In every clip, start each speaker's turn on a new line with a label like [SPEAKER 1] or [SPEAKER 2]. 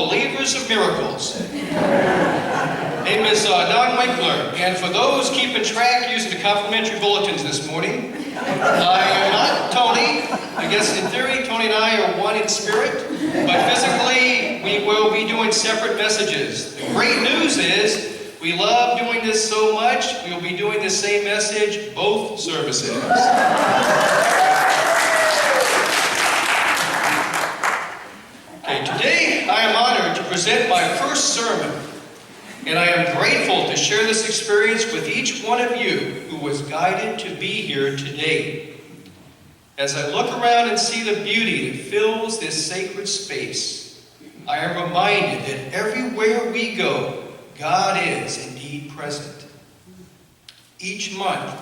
[SPEAKER 1] Believers of Miracles. Name is Don Winkler, and for those keeping track using the complimentary bulletins this morning, I am not Tony. I guess in theory, Tony and I are one in spirit, but physically, we will be doing separate messages. The great news is, we love doing this so much, we will be doing the same message both services. Okay, today I am honored to present my first sermon, and I am grateful to share this experience with each one of you who was guided to be here today. As I look around and see the beauty that fills this sacred space, I am reminded that everywhere we go, God is indeed present. Each month,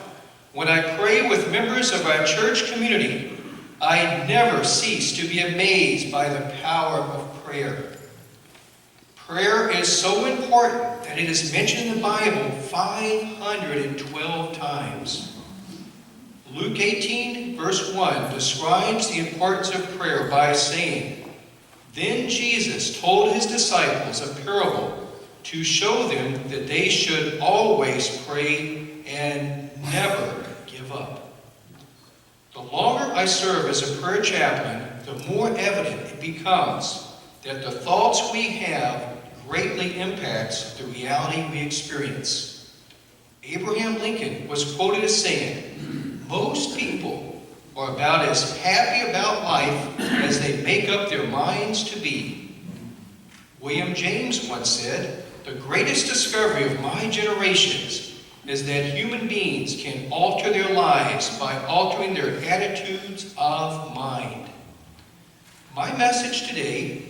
[SPEAKER 1] when I pray with members of our church community, I never cease to be amazed by the power of prayer. Prayer is so important that it is mentioned in the Bible 512 times. Luke 18, verse 1 describes the importance of prayer by saying, "Then Jesus told his disciples a parable to show them that they should always pray and never give up." The longer I serve as a prayer chaplain, the more evident it becomes that the thoughts we have greatly impacts the reality we experience. Abraham Lincoln was quoted as saying, "Most people are about as happy about life as they make up their minds to be." William James once said, "The greatest discovery of my generations is that human beings can alter their lives by altering their attitudes of mind." My message today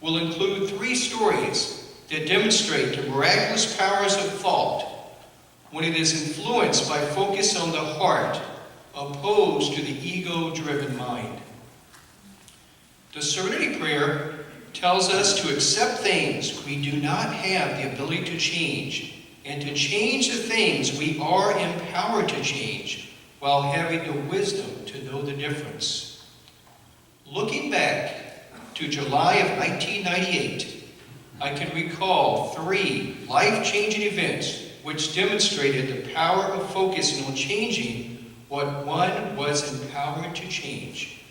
[SPEAKER 1] will include 3 stories that demonstrate the miraculous powers of thought when it is influenced by focus on the heart, opposed to the ego-driven mind. The Serenity Prayer tells us to accept things we do not have the ability to change, and to change the things we are empowered to change, while having the wisdom to know the difference. Looking back to July of 1998, I can recall 3 life-changing events which demonstrated the power of focusing on changing what one was empowered to change.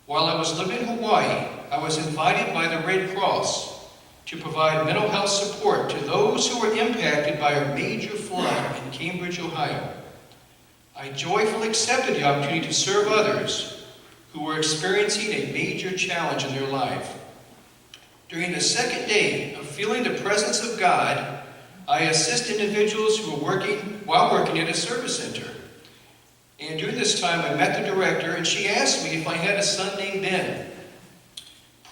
[SPEAKER 1] While I was living in Hawaii, I was invited by the Red Cross to provide mental health support to those who were impacted by a major flood in Cambridge, Ohio. I joyfully accepted the opportunity to serve others who were experiencing a major challenge in their life. During the second day of feeling the presence of God, I assist individuals who were while working at a service center. And during this time, I met the director, and she asked me if I had a son named Ben.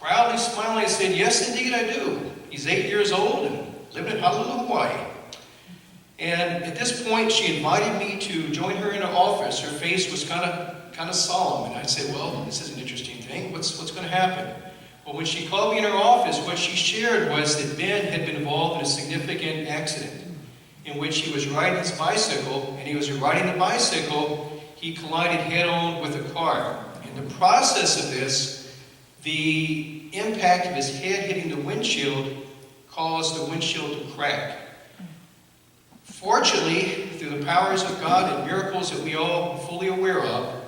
[SPEAKER 1] Proudly smiling, I said, "Yes, indeed, I do. He's 8 years old and living in Honolulu, Hawaii." And at this point, she invited me to join her in her office. Her face was kind of solemn, and I said, "Well, this is an interesting thing. What's going to happen?" Well, when she called me in her office, what she shared was that Ben had been involved in a significant accident in which he was riding his bicycle, and he was riding the bicycle, he collided head-on with a car. In the process of this, the impact of his head hitting the windshield caused the windshield to crack. Fortunately, through the powers of God and miracles that we all are fully aware of,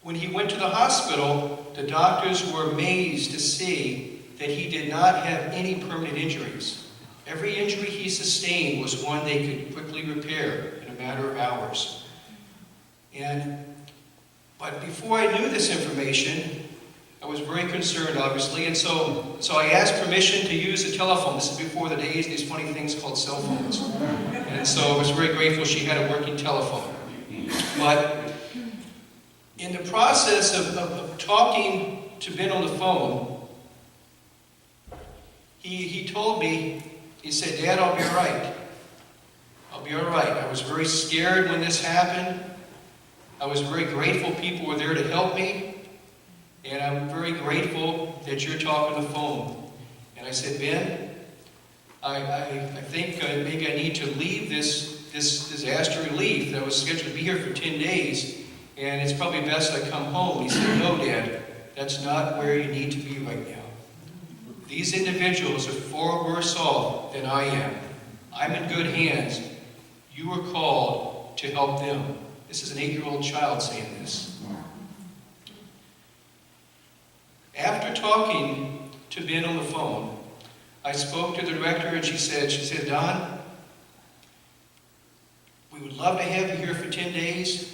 [SPEAKER 1] when he went to the hospital, the doctors were amazed to see that he did not have any permanent injuries. Every injury he sustained was one they could quickly repair in a matter of hours. But before I knew this information, I was very concerned, obviously, and so I asked permission to use the telephone. This is before the days of these funny things called cell phones. And so I was very grateful she had a working telephone. But in the process of talking to Ben on the phone, he told me, he said, "Dad, I'll be all right. I'll be all right. I was very scared when this happened. I was very grateful people were there to help me. And I'm very grateful that you're talking on the phone." And I said, "Ben, I think maybe I need to leave this disaster relief that was scheduled to be here for 10 days. And it's probably best I come home." He said, "No, Dad, that's not where you need to be right now. These individuals are far worse off than I am. I'm in good hands. You were called to help them." This is an 8-year-old child saying this. After talking to Ben on the phone, I spoke to the director, and she said, "Don, we would love to have you here for 10 days.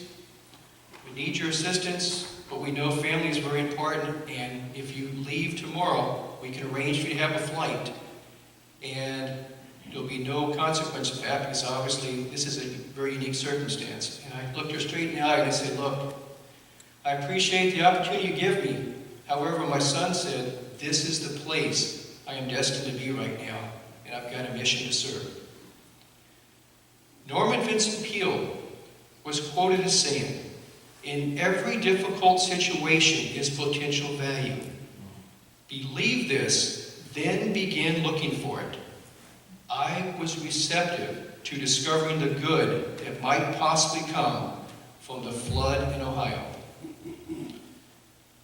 [SPEAKER 1] We need your assistance, but we know family is very important, and if you leave tomorrow, we can arrange for you to have a flight. And there'll be no consequence of that, because obviously this is a very unique circumstance." And I looked her straight in the eye and I said, "Look, I appreciate the opportunity you give me. However, my son said, this is the place I am destined to be right now, and I've got a mission to serve." Norman Vincent Peale was quoted as saying, "In every difficult situation is potential value. Believe this, then begin looking for it." I was receptive to discovering the good that might possibly come from the flood in Ohio.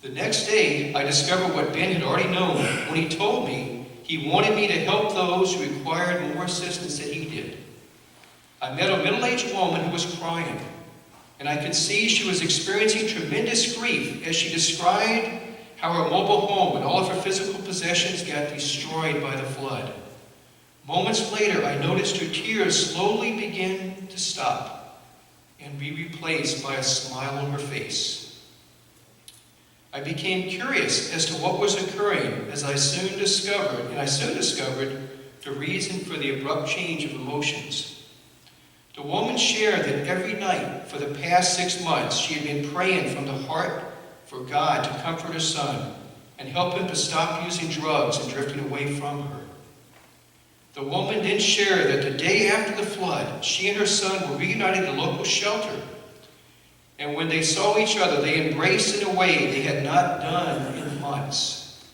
[SPEAKER 1] The next day, I discovered what Ben had already known when he told me he wanted me to help those who required more assistance than he did. I met a middle-aged woman who was crying, and I could see she was experiencing tremendous grief as she described how her mobile home and all of her physical possessions got destroyed by the flood. Moments later, I noticed her tears slowly begin to stop and be replaced by a smile on her face. I became curious as to what was occurring, as I soon discovered the reason for the abrupt change of emotions. The woman shared that every night for the past 6 months she had been praying from the heart for God to comfort her son and help him to stop using drugs and drifting away from her. The woman then shared that the day after the flood, she and her son were reunited in a local shelter. And when they saw each other, they embraced in a way they had not done in months.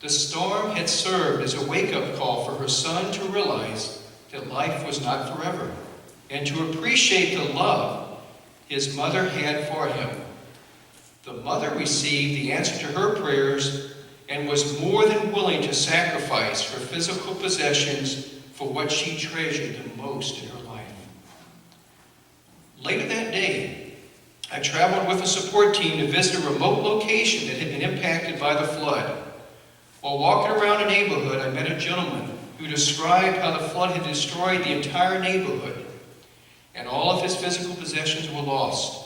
[SPEAKER 1] The storm had served as a wake-up call for her son to realize that life was not forever, and to appreciate the love his mother had for him. The mother received the answer to her prayers and was more than willing to sacrifice her physical possessions for what she treasured the most in her life. Later that day, I traveled with a support team to visit a remote location that had been impacted by the flood. While walking around a neighborhood, I met a gentleman who described how the flood had destroyed the entire neighborhood, and all of his physical possessions were lost.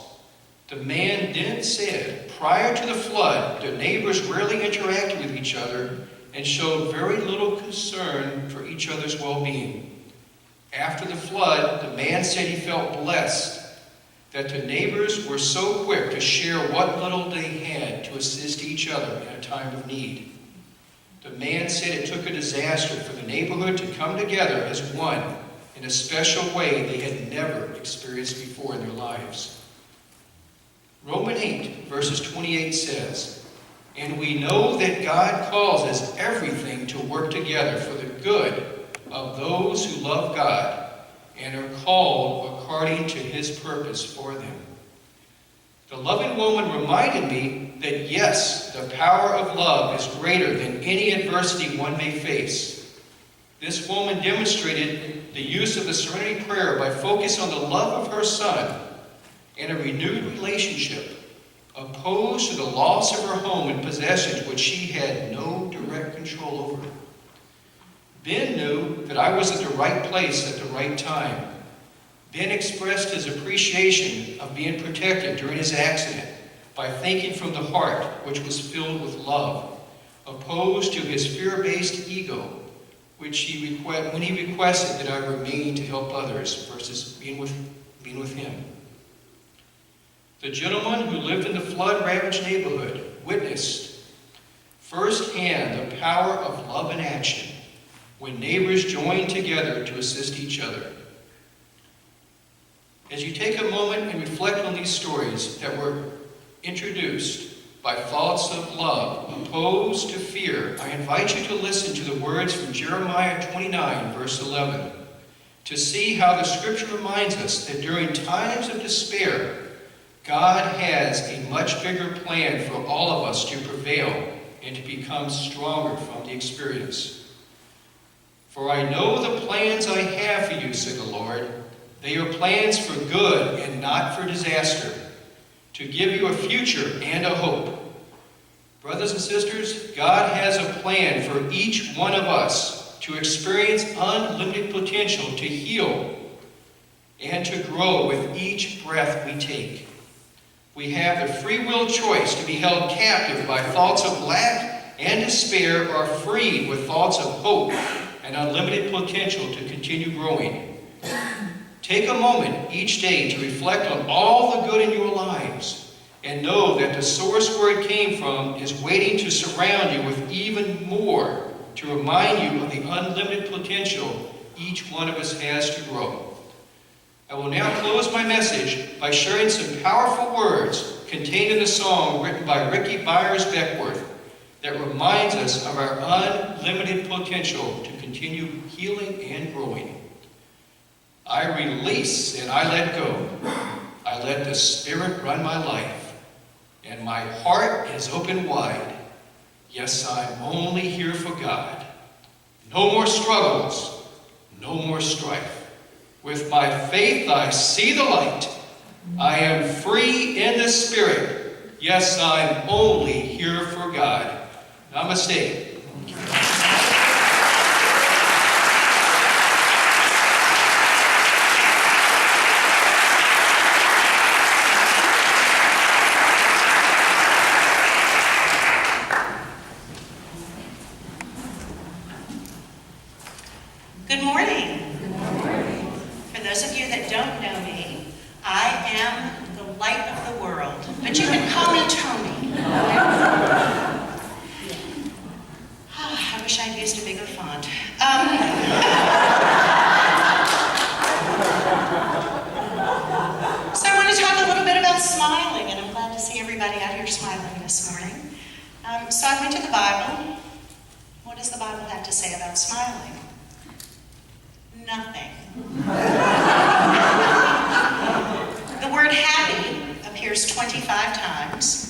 [SPEAKER 1] The man then said, prior to the flood, the neighbors rarely interacted with each other and showed very little concern for each other's well-being. After the flood, the man said he felt blessed that the neighbors were so quick to share what little they had to assist each other in a time of need. The man said it took a disaster for the neighborhood to come together as one in a special way they had never experienced before in their lives. Romans 8, verses 28 says, "And we know that God causes everything to work together for the good of those who love God and are called according to his purpose for them." The loving woman reminded me that yes, the power of love is greater than any adversity one may face. This woman demonstrated the use of the Serenity Prayer by focusing on the love of her son and a renewed relationship, opposed to the loss of her home and possessions which she had no direct control over. Ben knew that I was at the right place at the right time. Ben expressed his appreciation of being protected during his accident by thinking from the heart, which was filled with love, opposed to his fear-based ego, when he requested that I remain to help others versus being with him. The gentleman who lived in the flood-ravaged neighborhood witnessed firsthand the power of love in action when neighbors joined together to assist each other. As you take a moment and reflect on these stories that were introduced by thoughts of love opposed to fear, I invite you to listen to the words from Jeremiah 29, verse 11, to see how the scripture reminds us that during times of despair, God has a much bigger plan for all of us to prevail and to become stronger from the experience. "For I know the plans I have for you," said the Lord. "They are plans for good and not for disaster, to give you a future and a hope." Brothers and sisters, God has a plan for each one of us to experience unlimited potential to heal and to grow with each breath we take. We have the free will choice to be held captive by thoughts of lack and despair, or freed with thoughts of hope and unlimited potential to continue growing. Take a moment each day to reflect on all the good in your lives and know that the source where it came from is waiting to surround you with even more to remind you of the unlimited potential each one of us has to grow. I will now close my message by sharing some powerful words contained in a song written by Ricky Byers Beckworth that reminds us of our unlimited potential to continue healing and growing. "I release and I let go. I let the Spirit run my life, and my heart is open wide. Yes, I'm only here for God. No more struggles, no more strife. With my faith I see the light. I am free in the Spirit. Yes, I'm only here for God." Namaste.
[SPEAKER 2] Good morning. For those of you that don't know me, I am the light of the world, but you can call me Tony. I wish I'd used a bigger font. everybody out here smiling this morning. So I went to the Bible. What does the Bible have to say about smiling? Nothing. The word happy appears 25 times.